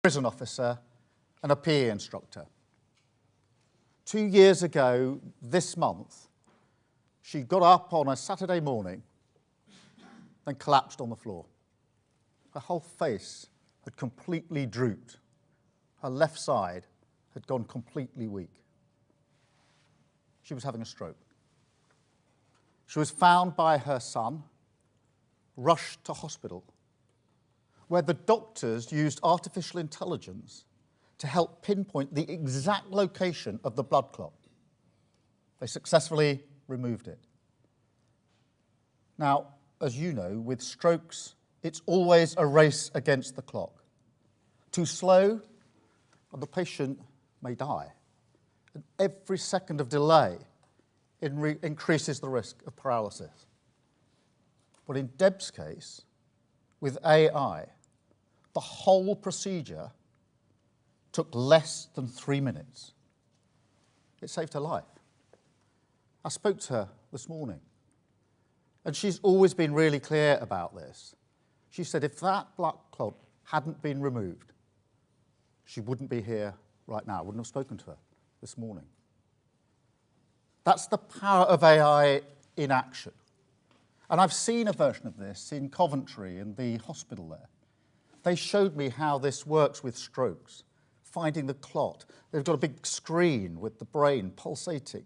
prison officer and a PE instructor. 2 years ago this month, she got up on a Saturday morning and collapsed on the floor. Her whole face had completely drooped. Her left side had gone completely weak. She was having a stroke. She was found by her son, rushed to hospital, where the doctors used artificial intelligence to help pinpoint the exact location of the blood clot. They successfully removed it. Now, as you know, with strokes, it's always a race against the clock. Too slow, and the patient may die. And every second of delay increases the risk of paralysis. But in Deb's case, with AI, the whole procedure took less than 3 minutes. It saved her life. I spoke to her this morning, and she's always been really clear about this. She said if that blood clot hadn't been removed, she wouldn't be here right now. I wouldn't have spoken to her this morning. That's the power of AI in action. And I've seen a version of this in Coventry, in the hospital there. They showed me how this works with strokes, finding the clot. They've got a big screen with the brain pulsating.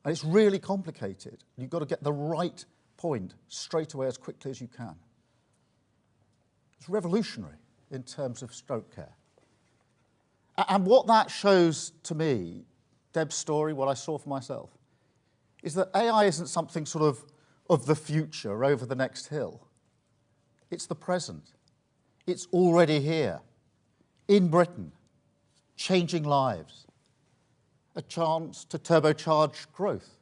And it's really complicated. You've got to get the right point straight away as quickly as you can. It's revolutionary in terms of stroke care. And what that shows to me, Deb's story, what I saw for myself, is that AI isn't something sort of the future over the next hill. It's the present. It's already here, in Britain, changing lives. A chance to turbocharge growth,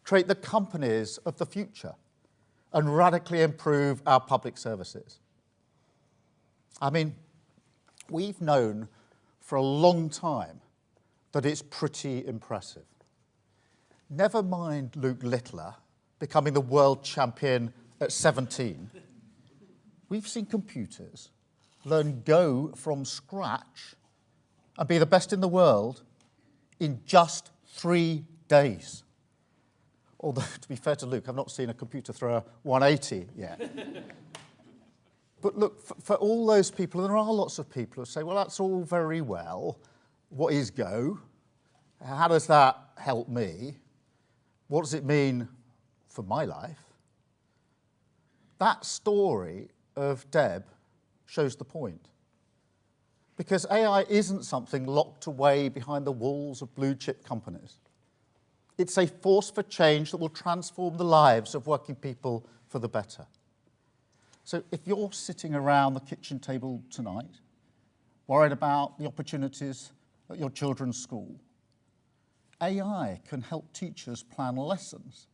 create the companies of the future, and radically improve our public services. I mean, we've known for a long time that it's pretty impressive. Never mind Luke Littler becoming the world champion at 17. We've seen computers learn Go from scratch and be the best in the world in just 3 days. Although, to be fair to Luke, I've not seen a computer throw a 180 yet. But look, for all those people, and there are lots of people who say, well, that's all very well. What is Go? How does that help me? What does it mean for my life? That story of Deb shows the point. Because AI isn't something locked away behind the walls of blue-chip companies. It's a force for change that will transform the lives of working people for the better. So if you're sitting around the kitchen table tonight, worried about the opportunities at your children's school, AI can help teachers plan lessons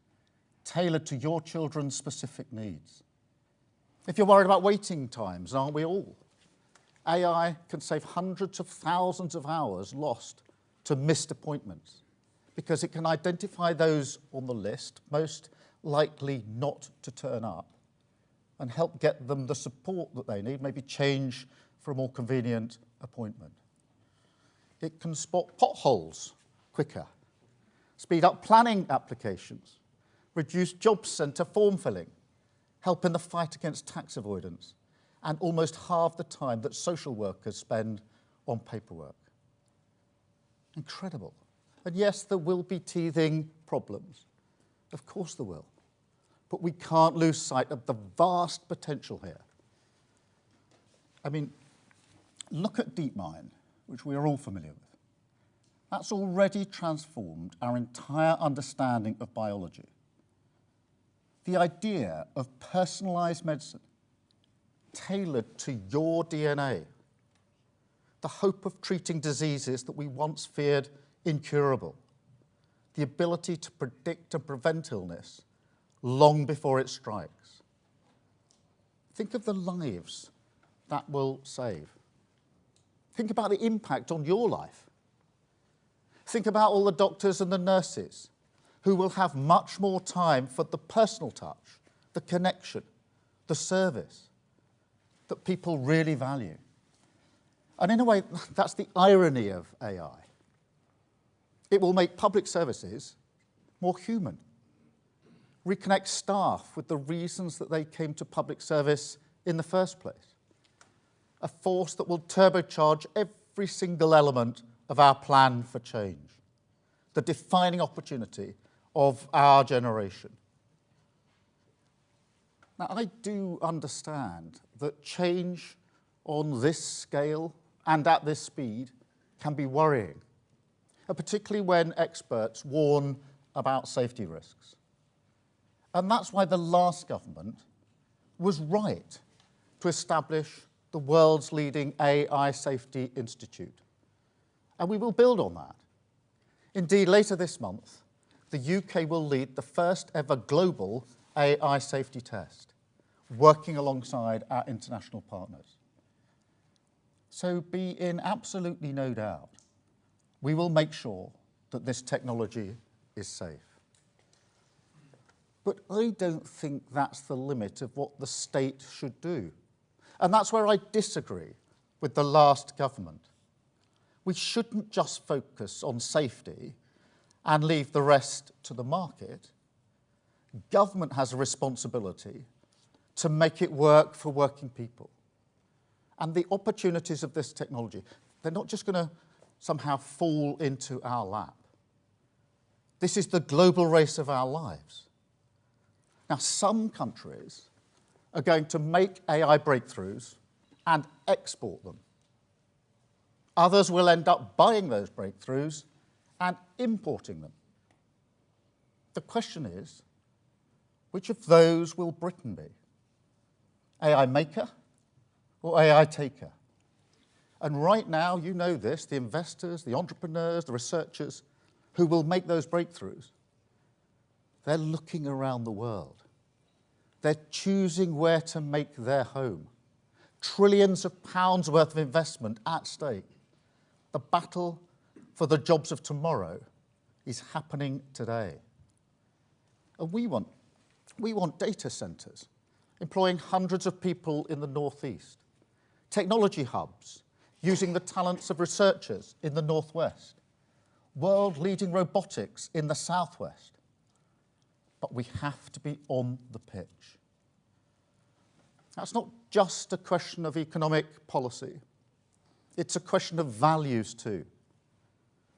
tailored to your children's specific needs. If you're worried about waiting times, aren't we all? AI can save hundreds of thousands of hours lost to missed appointments because it can identify those on the list most likely not to turn up and help get them the support that they need, maybe change for a more convenient appointment. It can spot potholes quicker, speed up planning applications, reduce job centre form filling, help in the fight against tax avoidance, and almost halve the time that social workers spend on paperwork. Incredible. And yes, there will be teething problems. Of course there will. But we can't lose sight of the vast potential here. I mean, look at DeepMind, which we are all familiar with. That's already transformed our entire understanding of biology. The idea of personalized medicine, tailored to your DNA, the hope of treating diseases that we once feared incurable, the ability to predict and prevent illness long before it strikes. Think of the lives that will save. Think about the impact on your life. Think about all the doctors and the nurses who will have much more time for the personal touch, the connection, the service that people really value. And in a way, that's the irony of AI. It will make public services more human, reconnect staff with the reasons that they came to public service in the first place, a force that will turbocharge every single element of our plan for change, the defining opportunity of our generation. Now, I do understand that change on this scale and at this speed can be worrying, particularly when experts warn about safety risks. And that's why the last government was right to establish the world's leading AI Safety Institute. And we will build on that. Indeed, later this month, the UK will lead the first ever global AI safety test, working alongside our international partners. So be in absolutely no doubt, we will make sure that this technology is safe. But I don't think that's the limit of what the state should do. And that's where I disagree with the last government. We shouldn't just focus on safety and leave the rest to the market. Government has a responsibility to make it work for working people. And the opportunities of this technology, they're not just going to somehow fall into our lap. This is the global race of our lives. Now, some countries are going to make AI breakthroughs and export them. Others will end up buying those breakthroughs and importing them. The question is, which of those will Britain be? AI maker or AI taker? And right now, you know this, the investors, the entrepreneurs, the researchers who will make those breakthroughs, they're looking around the world. They're choosing where to make their home. Trillions of pounds worth of investment at stake. The battle for the jobs of tomorrow is happening today. And we want data centres, employing hundreds of people in the northeast, technology hubs, using the talents of researchers in the northwest, world-leading robotics in the southwest. But we have to be on the pitch. That's not just a question of economic policy. It's a question of values too.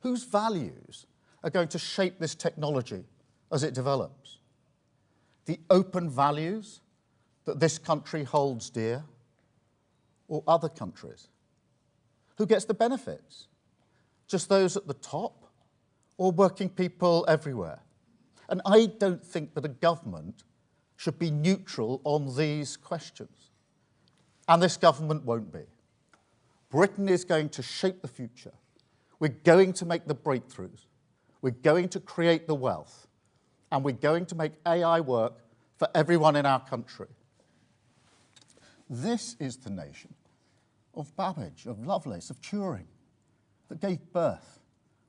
Whose values are going to shape this technology as it develops? The open values that this country holds dear, or other countries? Who gets the benefits? Just those at the top, or working people everywhere? And I don't think that a government should be neutral on these questions. And this government won't be. Britain is going to shape the future. We're going to make the breakthroughs. We're going to create the wealth. And we're going to make AI work for everyone in our country. This is the nation of Babbage, of Lovelace, of Turing, that gave birth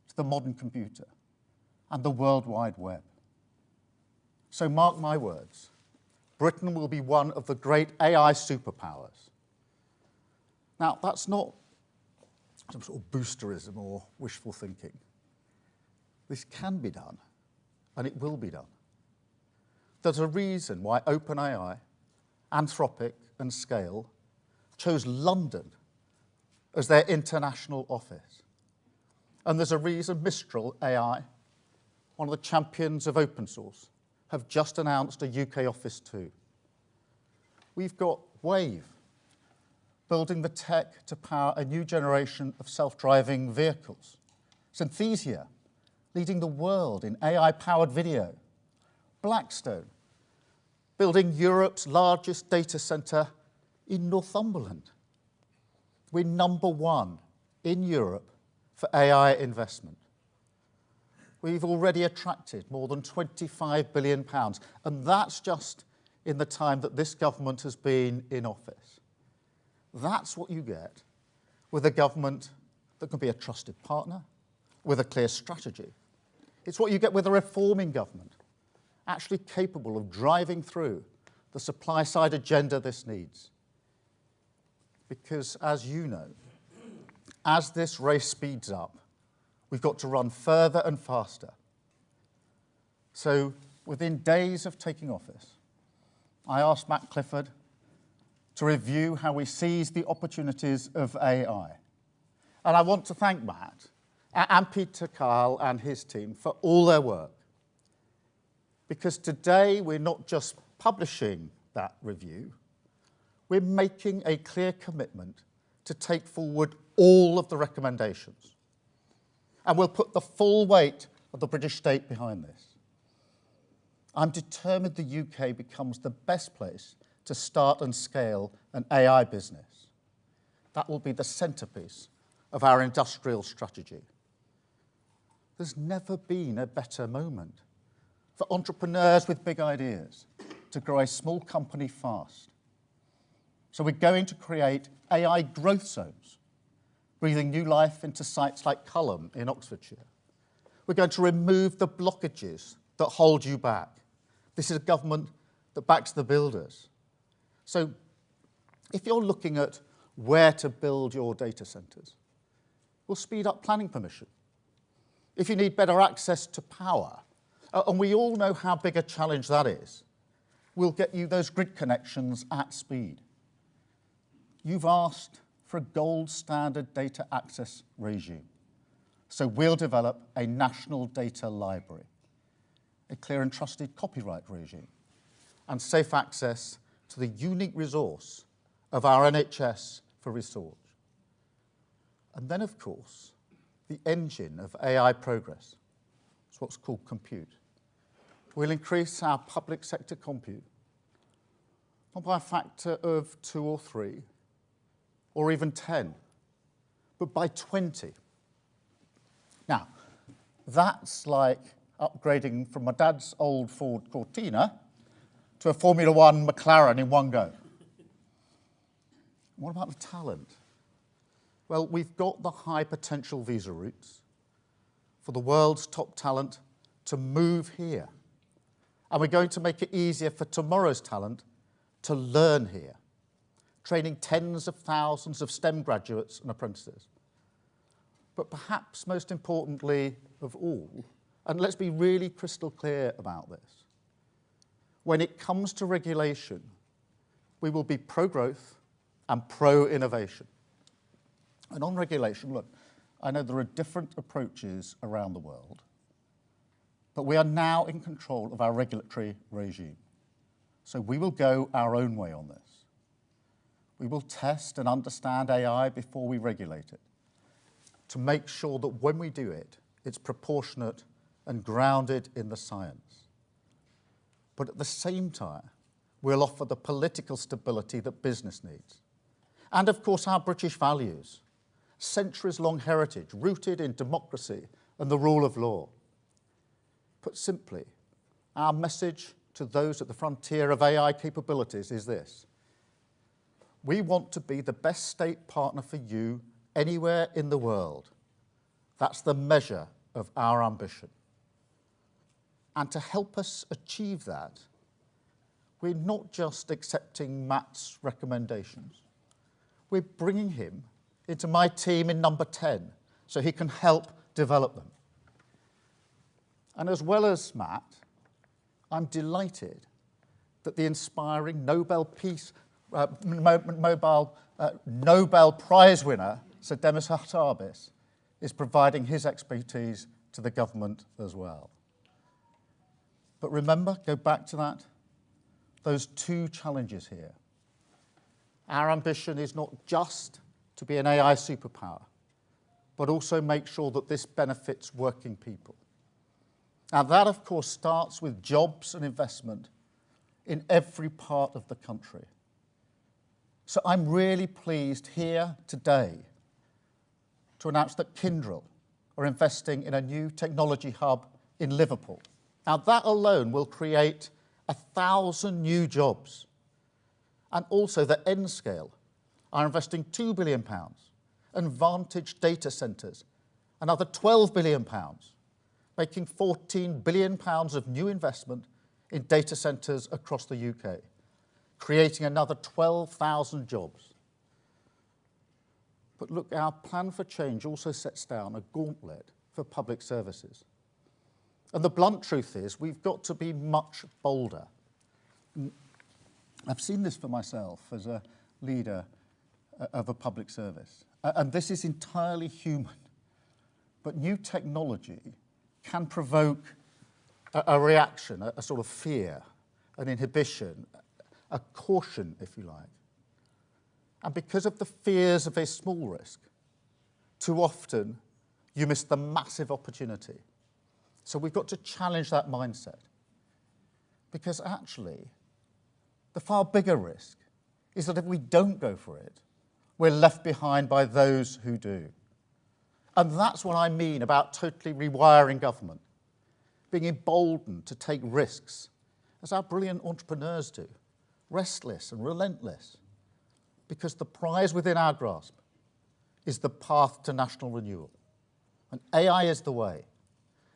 to the modern computer and the World Wide Web. So mark my words, Britain will be one of the great AI superpowers. Now, that's not some sort of boosterism or wishful thinking. This can be done, and it will be done. There's a reason why OpenAI, Anthropic, and Scale chose London as their international office. And there's a reason Mistral AI, one of the champions of open source, have just announced a UK office too. We've got Wave, building the tech to power a new generation of self-driving vehicles. Synthesia, leading the world in AI-powered video. Blackstone, building Europe's largest data centre in Northumberland. We're number one in Europe for AI investment. We've already attracted more than £25 billion, and that's just in the time that this government has been in office. That's what you get with a government that can be a trusted partner, with a clear strategy. It's what you get with a reforming government, actually capable of driving through the supply-side agenda this needs. Because, as you know, as this race speeds up, we've got to run further and faster. So within days of taking office, I asked Matt Clifford to review how we seize the opportunities of AI. And I want to thank Matt and Peter Kyle and his team for all their work. Because today we're not just publishing that review, we're making a clear commitment to take forward all of the recommendations. And we'll put the full weight of the British state behind this. I'm determined the UK becomes the best place to start and scale an AI business. That will be the centrepiece of our industrial strategy. There's never been a better moment for entrepreneurs with big ideas to grow a small company fast. So we're going to create AI growth zones, breathing new life into sites like Culham in Oxfordshire. We're going to remove the blockages that hold you back. This is a government that backs the builders. So if you're looking at where to build your data centres, we'll speed up planning permission. If you need better access to power, and we all know how big a challenge that is, we'll get you those grid connections at speed. You've asked for a gold standard data access regime. So we'll develop a national data library, a clear and trusted copyright regime, and safe access to the unique resource of our NHS for research. And then, of course, the engine of AI progress is what's called compute. We'll increase our public sector compute, not by a factor of 2 or 3, or even 10, but by 20. Now, that's like upgrading from my dad's old Ford Cortina to a Formula One McLaren in one go. What about the talent? Well, we've got the high potential visa routes for the world's top talent to move here. And we're going to make it easier for tomorrow's talent to learn here, training tens of thousands of STEM graduates and apprentices. But perhaps most importantly of all, and let's be really crystal clear about this, when it comes to regulation, we will be pro-growth and pro-innovation. And on regulation, look, I know there are different approaches around the world, but we are now in control of our regulatory regime. So we will go our own way on this. We will test and understand AI before we regulate it, to make sure that when we do it, it's proportionate and grounded in the science. But at the same time, we'll offer the political stability that business needs. And of course, our British values, centuries-long heritage rooted in democracy and the rule of law. Put simply, our message to those at the frontier of AI capabilities is this: we want to be the best state partner for you anywhere in the world. That's the measure of our ambition. And to help us achieve that, we're not just accepting Matt's recommendations. We're bringing him into my team in number 10 so he can help develop them. And as well as Matt, I'm delighted that the inspiring Nobel Prize winner, Sir Demis Hassabis, is providing his expertise to the government as well. But remember, go back to that, those two challenges here. Our ambition is not just to be an AI superpower, but also make sure that this benefits working people. Now that, of course, starts with jobs and investment in every part of the country. So I'm really pleased here today to announce that Kyndryl are investing in a new technology hub in Liverpool. Now that alone will create 1,000 new jobs. And also that Nscale are investing £2 billion, and Vantage Data Centres another £12 billion, making £14 billion of new investment in data centres across the UK, creating another 12,000 jobs. But look, our plan for change also sets down a gauntlet for public services. And the blunt truth is we've got to be much bolder. I've seen this for myself as a leader of a public service. And this is entirely human. But new technology can provoke a reaction, a sort of fear, an inhibition, a caution, if you like. And because of the fears of a small risk, too often you miss the massive opportunity. So we've got to challenge that mindset. Because actually, the far bigger risk is that if we don't go for it, we're left behind by those who do. And that's what I mean about totally rewiring government, being emboldened to take risks, as our brilliant entrepreneurs do, restless and relentless, because the prize within our grasp is the path to national renewal. And AI is the way.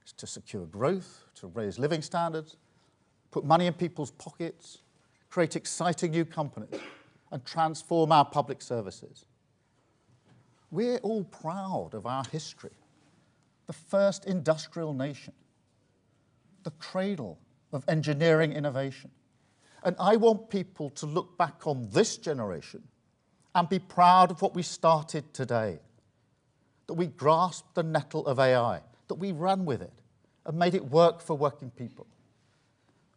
It's to secure growth, to raise living standards, put money in people's pockets, create exciting new companies, and transform our public services. We're all proud of our history, the first industrial nation, the cradle of engineering innovation. And I want people to look back on this generation and be proud of what we started today, that we grasped the nettle of AI, that we ran with it and made it work for working people.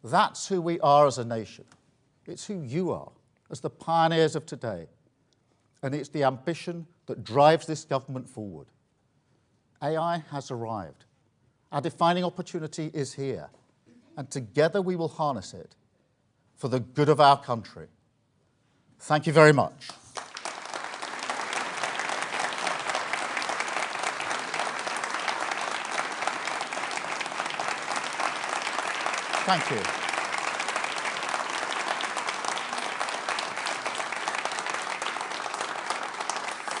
That's who we are as a nation. It's who you are as the pioneers of today. And it's the ambition that drives this government forward. AI has arrived. Our defining opportunity is here. And together we will harness it for the good of our country. Thank you very much. Thank you.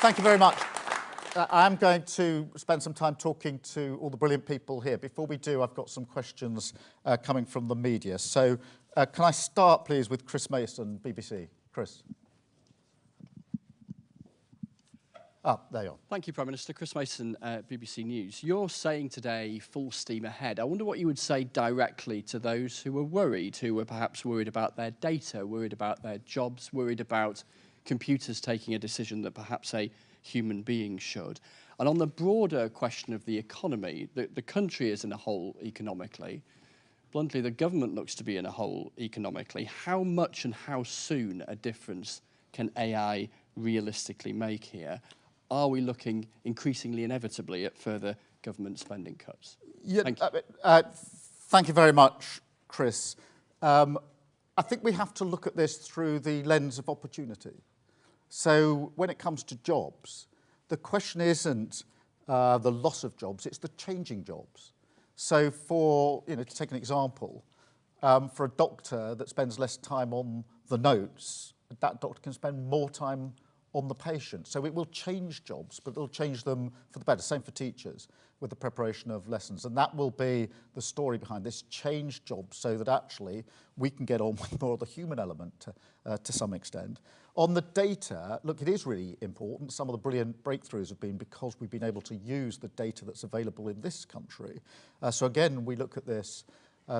Thank you very much. I'm going to spend some time talking to all the brilliant people here. Before we do, I've got some questions coming from the media. So can I start, please, with Chris Mason, BBC. Chris. There you are. Thank you, Prime Minister. Chris Mason, BBC News. You're saying today full steam ahead. I wonder what you would say directly to those who were perhaps worried about their data, worried about their jobs, worried about computers taking a decision that perhaps a human being should. And on the broader question of the economy, the country is in a hole economically. Bluntly, the government looks to be in a hole economically. How much and how soon a difference can AI realistically make here? Are we looking increasingly inevitably at further government spending cuts? Yeah, Thank you. Thank you very much, Chris. I think we have to look at this through the lens of opportunity. So when it comes to jobs, the question isn't the loss of jobs, it's the changing jobs. So to take an example, for a doctor that spends less time on the notes, that doctor can spend more time on the patient. So it will change jobs, but it'll change them for the better. Same for teachers with the preparation of lessons. And that will be the story behind this, change jobs so that actually we can get on with more of the human element to some extent. On the data, look, it is really important. Some of the brilliant breakthroughs have been because we've been able to use the data that's available in this country. So again, we look at this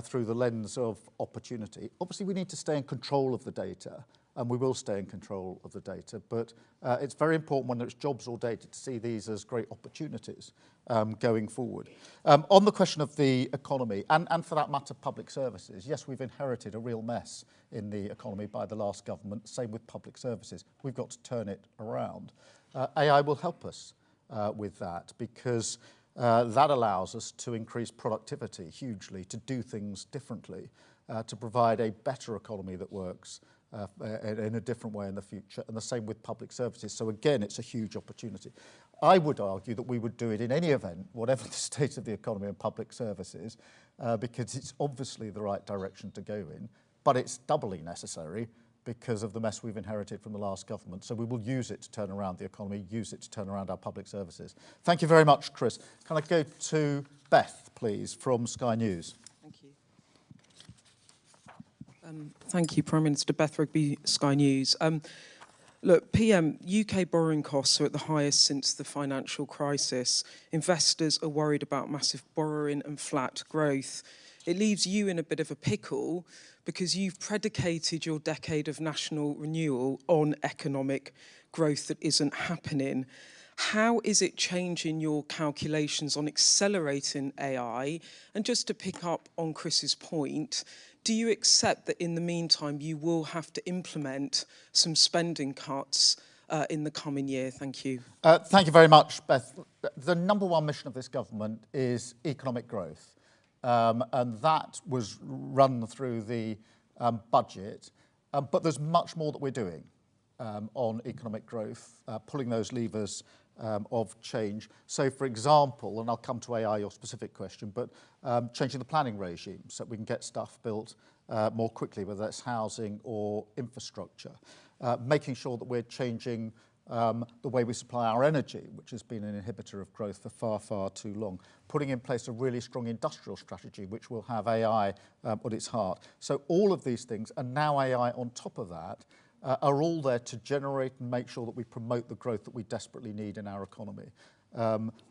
through the lens of opportunity. Obviously, we need to stay in control of the data, and we will stay in control of the data. But it's very important, whether it's jobs or data, to see these as great opportunities going forward. On the question of the economy, and for that matter, public services, yes, we've inherited a real mess in the economy by the last government. Same with public services. We've got to turn it around. AI will help us with that, because that allows us to increase productivity hugely, to do things differently, to provide a better economy that works in a different way in the future, and the same with public services. So again, it's a huge opportunity. I would argue that we would do it in any event, whatever the state of the economy and public services, because it's obviously the right direction to go in, but it's doubly necessary because of the mess we've inherited from the last government. So we will use it to turn around the economy, use it to turn around our public services. Thank you very much, Chris. Can I go to Beth, please, from Sky News? Thank you. Thank you, Prime Minister. Beth Rigby, Sky News. Look, PM, UK borrowing costs are at the highest since the financial crisis. Investors are worried about massive borrowing and flat growth. It leaves you in a bit of a pickle because you've predicated your decade of national renewal on economic growth that isn't happening. How is it changing your calculations on accelerating AI? And just to pick up on Chris's point, do you accept that in the meantime you will have to implement some spending cuts in the coming year? Thank you. Thank you very much, Beth. The number one mission of this government is economic growth. And that was run through the budget. But there's much more that we're doing on economic growth, pulling those levers of change. So, for example, and I'll come to AI, your specific question, but changing the planning regime so that we can get stuff built more quickly, whether that's housing or infrastructure. Making sure that we're changing the way we supply our energy, which has been an inhibitor of growth for far, far too long. Putting in place a really strong industrial strategy, which will have AI at its heart. So all of these things, and now AI on top of that, are all there to generate and make sure that we promote the growth that we desperately need in our economy.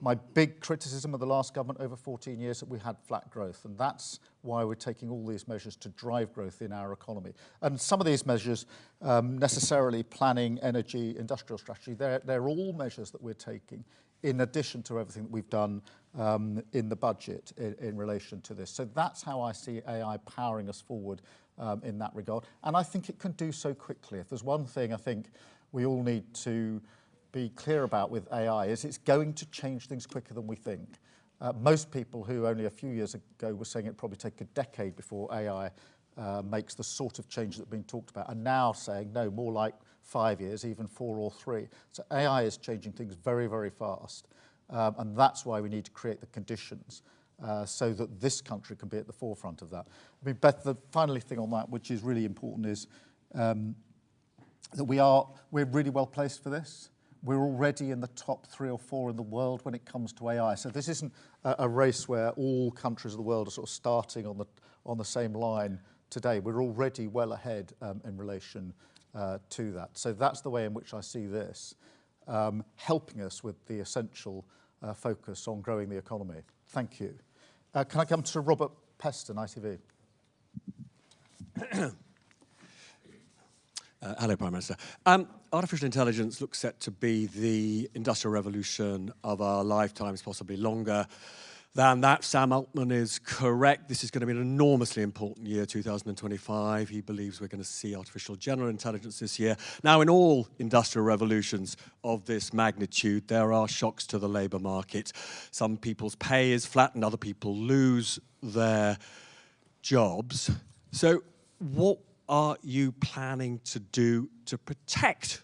My big criticism of the last government over 14 years that we had flat growth, and that's why we're taking all these measures to drive growth in our economy. And some of these measures, necessarily planning, energy, industrial strategy, they're all measures that we're taking in addition to everything that we've done in the budget in relation to this. So that's how I see AI powering us forward in that regard. And I think it can do so quickly. If there's one thing I think we all need to be clear about with AI is it's going to change things quicker than we think. Most people who only a few years ago were saying it'd probably take a decade before AI makes the sort of change that's being talked about are now saying no, more like 5 years, even 4 or 3. So AI is changing things very, very fast. And that's why we need to create the conditions so that this country can be at the forefront of that. I mean, Beth, the final thing on that, which is really important, is that we're really well placed for this. We're already in the top 3 or 4 in the world when it comes to AI. So this isn't a race where all countries of the world are sort of starting on the same line today. We're already well ahead in relation to that. So that's the way in which I see this, helping us with the essential focus on growing the economy. Thank you. Can I come to Robert Peston, ITV? Hello, Prime Minister. Artificial intelligence looks set to be the industrial revolution of our lifetimes, possibly longer than that. Sam Altman is correct. This is going to be an enormously important year, 2025. He believes we're going to see artificial general intelligence this year. Now, in all industrial revolutions of this magnitude, there are shocks to the labour market. Some people's pay is flattened, other people lose their jobs. So what are you planning to do to protect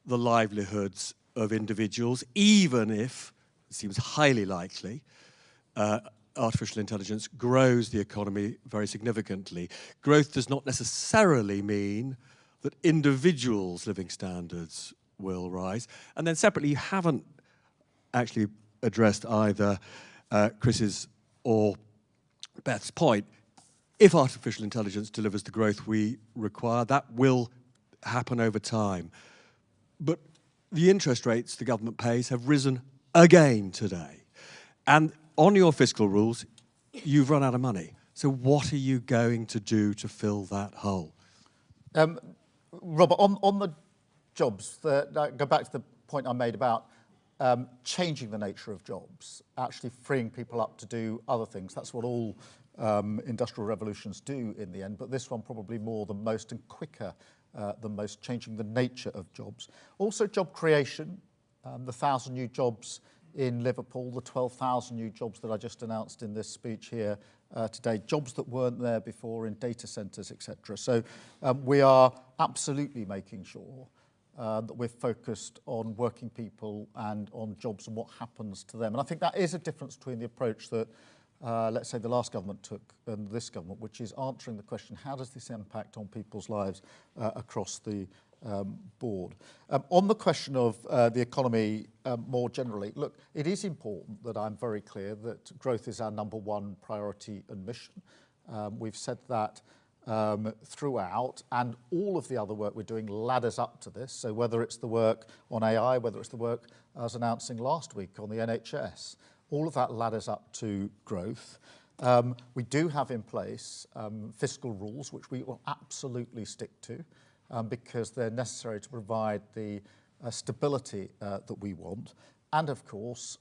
the livelihoods of individuals, even if, it seems highly likely, artificial intelligence grows the economy very significantly? Growth does not necessarily mean that individuals' living standards will rise. And then separately, you haven't actually addressed either Chris's or Beth's point. If artificial intelligence delivers the growth we require, that will happen over time. But the interest rates the government pays have risen again today. And on your fiscal rules, you've run out of money. So what are you going to do to fill that hole? Robert, on the jobs, go back to the point I made about changing the nature of jobs, actually freeing people up to do other things. That's what all industrial revolutions do in the end, but this one probably more than most and quicker than most, changing the nature of jobs. Also job creation, the 1,000 new jobs in Liverpool, the 12,000 new jobs that I just announced in this speech here today, jobs that weren't there before in data centres, etc. So we are absolutely making sure that we're focused on working people and on jobs and what happens to them. And I think that is a difference between the approach that let's say the last government took and this government, which is answering the question, how does this impact on people's lives across the board? On the question of the economy more generally, look, it is important that I'm very clear that growth is our #1 priority and mission. We've said that throughout, and all of the other work we're doing ladders up to this. So whether it's the work on AI, whether it's the work I was announcing last week on the NHS, all of that ladders up to growth. We do have in place fiscal rules, which we will absolutely stick to because they're necessary to provide the stability that we want. And of course,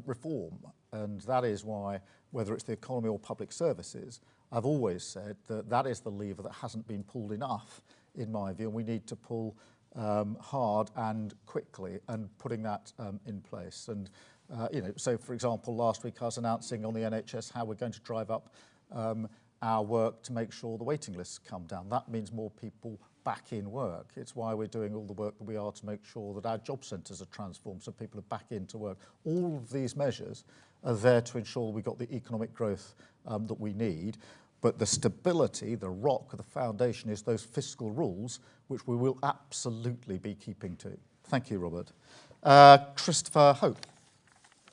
reform. And that is why, whether it's the economy or public services, I've always said that that is the lever that hasn't been pulled enough, in my view, and we need to pull hard and quickly and putting that in place. And so for example, last week I was announcing on the NHS how we're going to drive up our work to make sure the waiting lists come down. That means more people back in work. It's why we're doing all the work that we are to make sure that our job centres are transformed so people are back into work. All of these measures are there to ensure we've got the economic growth that we need. But the stability, the rock, the foundation is those fiscal rules, which we will absolutely be keeping to. Thank you, Robert. Christopher Hope.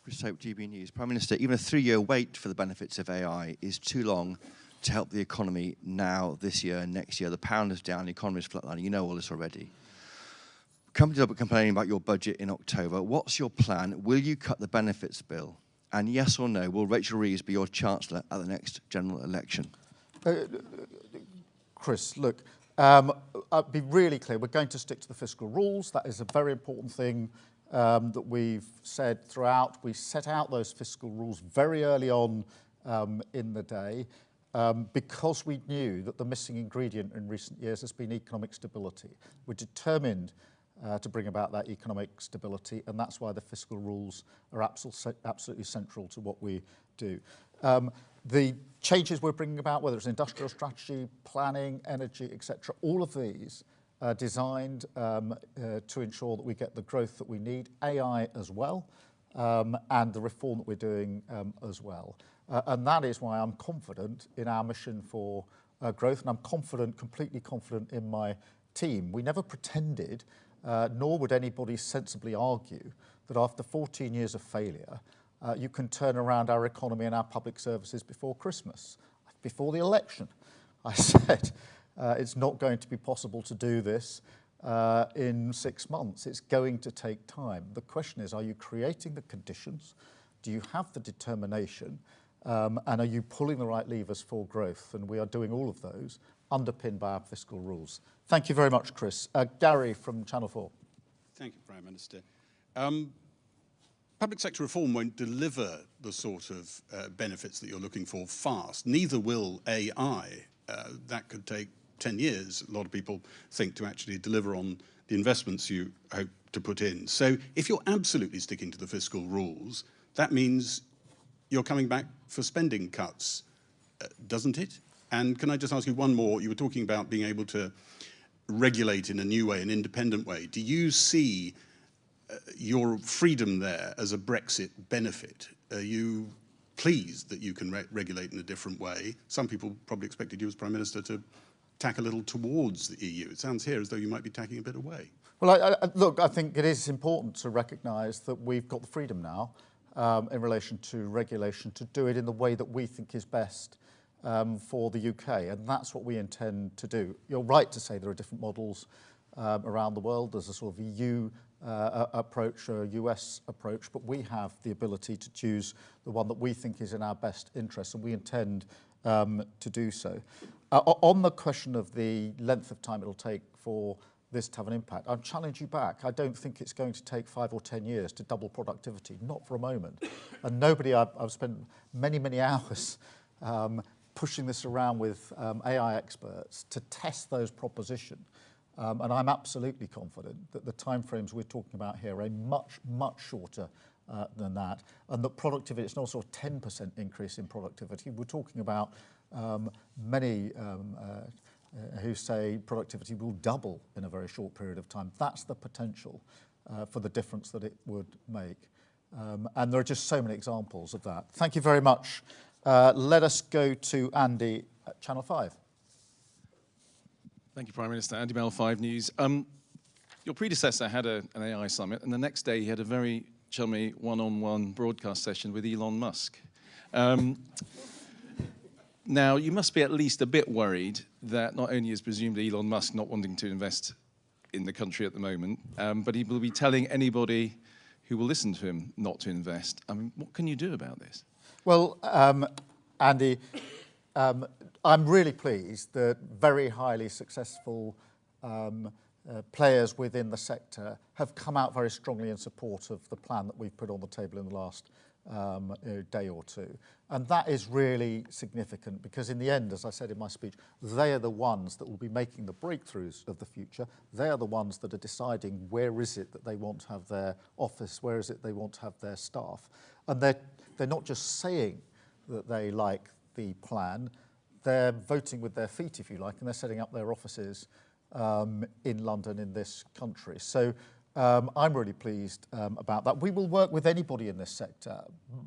Chris Hope, GB News. Prime Minister, even a 3-year wait for the benefits of AI is too long to help the economy now, this year, and next year. The pound is down, the economy is flatlining. You know all this already. Companies are complaining about your budget in October. What's your plan? Will you cut the benefits bill? And yes or no, will Rachel Reeves be your Chancellor at the next general election? Chris, look, I'll be really clear. We're going to stick to the fiscal rules. That is a very important thing that we've said throughout. We set out those fiscal rules very early on in the day because we knew that the missing ingredient in recent years has been economic stability. We're determined to bring about that economic stability, and that's why the fiscal rules are absolutely central to what we do. The changes we're bringing about, whether it's industrial strategy, planning, energy, etc., all of these are designed to ensure that we get the growth that we need, AI as well, and the reform that we're doing as well. And that is why I'm confident in our mission for growth, and I'm confident, completely confident in my team. We never pretended, nor would anybody sensibly argue, that after 14 years of failure, you can turn around our economy and our public services before Christmas. Before the election, I said it's not going to be possible to do this in 6 months. It's going to take time. The question is, are you creating the conditions? Do you have the determination? And are you pulling the right levers for growth? And we are doing all of those, underpinned by our fiscal rules. Thank you very much, Chris. Gary from Channel 4. Thank you, Prime Minister. Public sector reform won't deliver the sort of benefits that you're looking for fast. Neither will AI. That could take 10 years, a lot of people think, to actually deliver on the investments you hope to put in. So if you're absolutely sticking to the fiscal rules, that means you're coming back for spending cuts, doesn't it? And can I just ask you one more? You were talking about being able to regulate in a new way, an independent way. Do you see your freedom there as a Brexit benefit? Are you pleased that you can regulate in a different way? Some people probably expected you as Prime Minister to tack a little towards the EU. It sounds here as though you might be tacking a bit away. Well, look, I think it is important to recognise that we've got the freedom now in relation to regulation to do it in the way that we think is best for the UK, and that's what we intend to do. You're right to say there are different models around the world. There's a sort of EU approach or a US approach, but we have the ability to choose the one that we think is in our best interest, and we intend to do so. On the question of the length of time it'll take for this to have an impact, I'll challenge you back. I don't think it's going to take 5 or 10 years to double productivity, not for a moment. And I've spent many, many hours pushing this around with AI experts to test those propositions. And I'm absolutely confident that the timeframes we're talking about here are much, much shorter than that, and that productivity, it's not a sort of 10% increase in productivity. We're talking about many who say productivity will double in a very short period of time. That's the potential for the difference that it would make. And there are just so many examples of that. Thank you very much. Let us go to Andy at Channel 5. Thank you, Prime Minister. Andy Bell, 5 News. Your predecessor had an AI summit, and the next day he had a very chummy one-on-one broadcast session with Elon Musk. Now, you must be at least a bit worried that not only is presumably Elon Musk not wanting to invest in the country at the moment, but he will be telling anybody who will listen to him not to invest. I mean, what can you do about this? Well, Andy, I'm really pleased that very highly successful players within the sector have come out very strongly in support of the plan that we've put on the table in the last day or two. And that is really significant because in the end, as I said in my speech, they are the ones that will be making the breakthroughs of the future. They are the ones that are deciding where is it that they want to have their office, where is it they want to have their staff. And they're not just saying that they like the plan, they're voting with their feet, if you like, and they're setting up their offices in London, in this country. So I'm really pleased about that. We will work with anybody in this sector,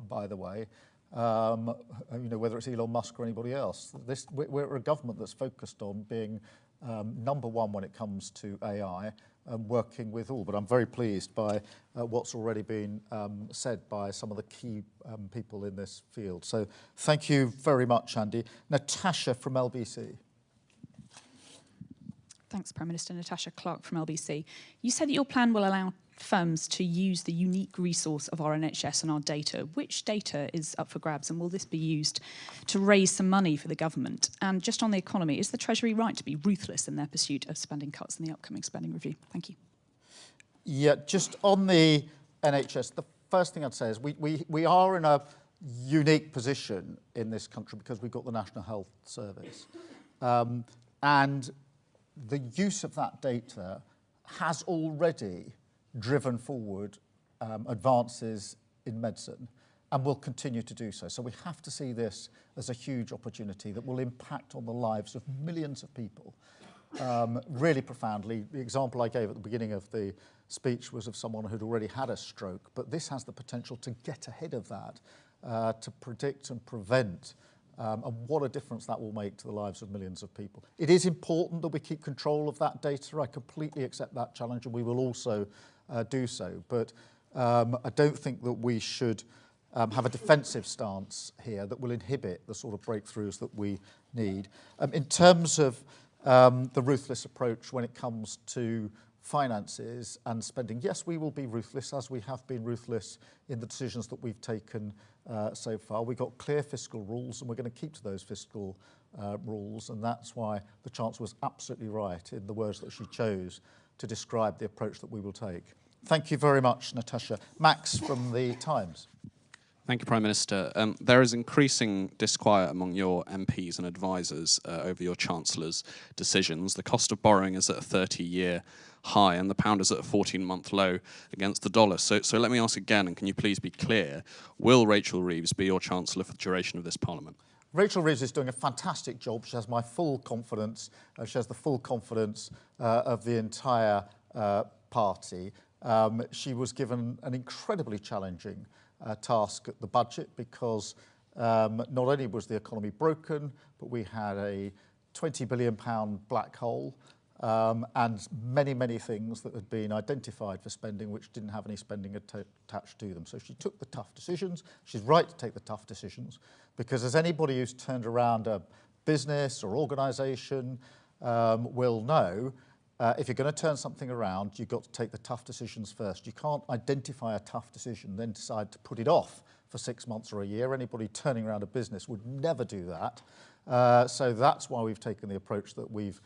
by the way, whether it's Elon Musk or anybody else. We're a government that's focused on being number one when it comes to AI and working with all. But I'm very pleased by what's already been said by some of the key people in this field. So thank you very much, Andy. Natasha from LBC. Thanks, Prime Minister. Natasha Clark from LBC. You said that your plan will allow firms to use the unique resource of our NHS and our data. Which data is up for grabs, and will this be used to raise some money for the government? And just on the economy, is the Treasury right to be ruthless in their pursuit of spending cuts in the upcoming spending review? Thank you. Yeah, just on the NHS, the first thing I'd say is we are in a unique position in this country because we've got the National Health Service. And the use of that data has already driven forward advances in medicine and will continue to do so. So we have to see this as a huge opportunity that will impact on the lives of millions of people really profoundly. The example I gave at the beginning of the speech was of someone who'd already had a stroke, but this has the potential to get ahead of that, to predict and prevent. And what a difference that will make to the lives of millions of people. It is important that we keep control of that data. I completely accept that challenge, and we will also do so. But I don't think that we should have a defensive stance here that will inhibit the sort of breakthroughs that we need. In terms of the ruthless approach when it comes to finances and spending, yes, we will be ruthless, as we have been ruthless in the decisions that we've taken so far. We've got clear fiscal rules, and we're going to keep to those fiscal rules, and that's why the Chancellor was absolutely right in the words that she chose to describe the approach that we will take. Thank you very much, Natasha. Max from the Times. Thank you, Prime Minister. There is increasing disquiet among your MPs and advisers over your Chancellor's decisions. The cost of borrowing is at a 30-year high, and the pound is at a 14-month low against the dollar. So let me ask again, and can you please be clear, will Rachel Reeves be your Chancellor for the duration of this Parliament? Rachel Reeves is doing a fantastic job. She has my full confidence. She has the full confidence of the entire party. She was given an incredibly challenging task at the budget because not only was the economy broken, but we had a £20 billion black hole and many, many things that had been identified for spending which didn't have any spending attached to them. So she took the tough decisions. She's right to take the tough decisions because as anybody who's turned around a business or organisation will know, if you're going to turn something around, you've got to take the tough decisions first. You can't identify a tough decision, then decide to put it off for 6 months or a year. Anybody turning around a business would never do that. So that's why we've taken the approach that we've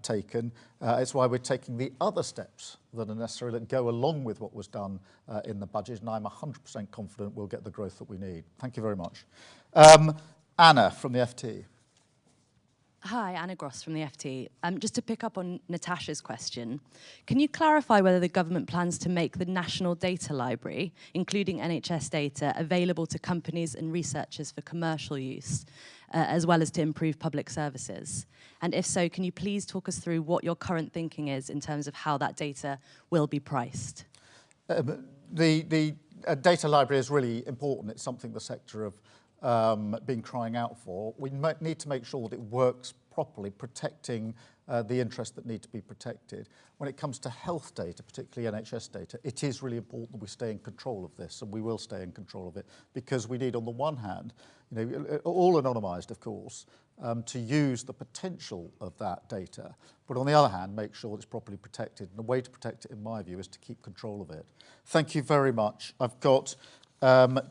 taken. It's why we're taking the other steps that are necessary that go along with what was done in the budget, and I'm 100% confident we'll get the growth that we need. Thank you very much. Anna from the FT. Hi, Anna Gross from the FT. Just to pick up on Natasha's question, can you clarify whether the government plans to make the National Data Library, including NHS data, available to companies and researchers for commercial use, as well as to improve public services? And if so, can you please talk us through what your current thinking is in terms of how that data will be priced? The data library is really important. It's something the sector have been crying out for. We need to make sure that it works properly, protecting the interests that need to be protected. When it comes to health data, particularly NHS data, it is really important that we stay in control of this, and we will stay in control of it, because we need, on the one hand, all anonymised, of course, to use the potential of that data, but on the other hand, make sure it's properly protected. And the way to protect it, in my view, is to keep control of it. Thank you very much. I've got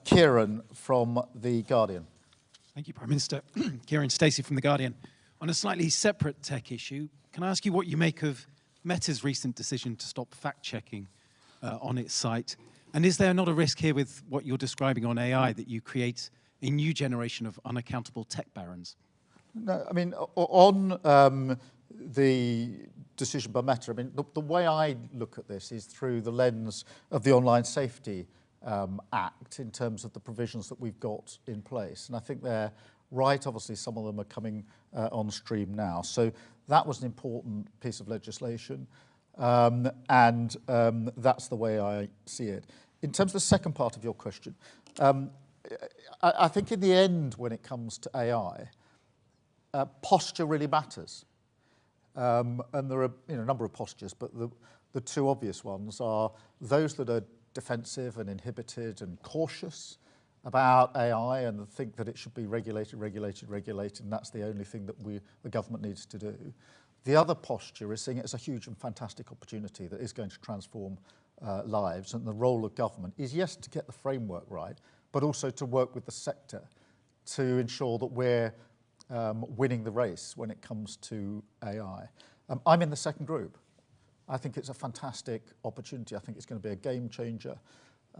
Kieran from The Guardian. Thank you, Prime Minister. Kieran Stacey from The Guardian. On a slightly separate tech issue, can I ask you what you make of Meta's recent decision to stop fact-checking on its site? And is there not a risk here with what you're describing on AI that you create a new generation of unaccountable tech barons? No, I mean, on the decision by Meta, I mean, the way I look at this is through the lens of the Online Safety Act, in terms of the provisions that we've got in place. And I think they're right. Obviously, some of them are coming on stream now. So that was an important piece of legislation. And that's the way I see it. In terms of the second part of your question, I think in the end, when it comes to AI, posture really matters. And there are a number of postures, but the two obvious ones are those that are defensive and inhibited and cautious about AI and think that it should be regulated, and that's the only thing that the government needs to do. The other posture is seeing it as a huge and fantastic opportunity that is going to transform lives, and the role of government is, yes, to get the framework right, but also to work with the sector to ensure that we're winning the race when it comes to AI. I'm in the second group. I think it's a fantastic opportunity. I think it's going to be a game changer,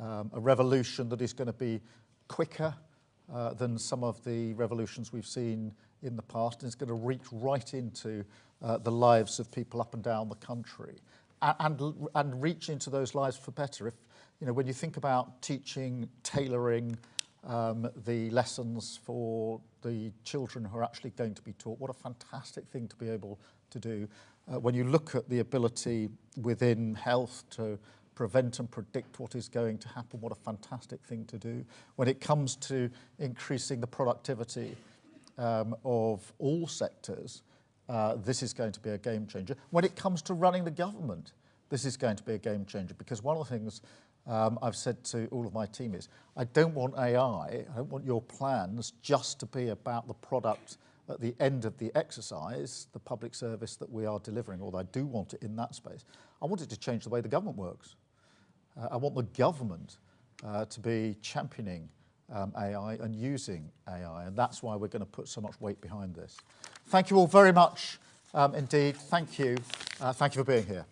a revolution that is going to be quicker than some of the revolutions we've seen in the past, and it's going to reach right into the lives of people up and down the country, and reach into those lives for better. If when you think about teaching, tailoring the lessons for the children who are actually going to be taught, what a fantastic thing to be able to do. When you look at the ability within health to prevent and predict what is going to happen, what a fantastic thing to do. When it comes to increasing the productivity of all sectors, this is going to be a game changer. When it comes to running the government, this is going to be a game changer, because one of the things I've said to all of my team is, I don't want AI, I don't want your plans just to be about the product at the end of the exercise, the public service that we are delivering, although I do want it in that space. I want it to change the way the government works. I want the government to be championing AI and using AI, and that's why we're going to put so much weight behind this. Thank you all very much indeed. Thank you for being here.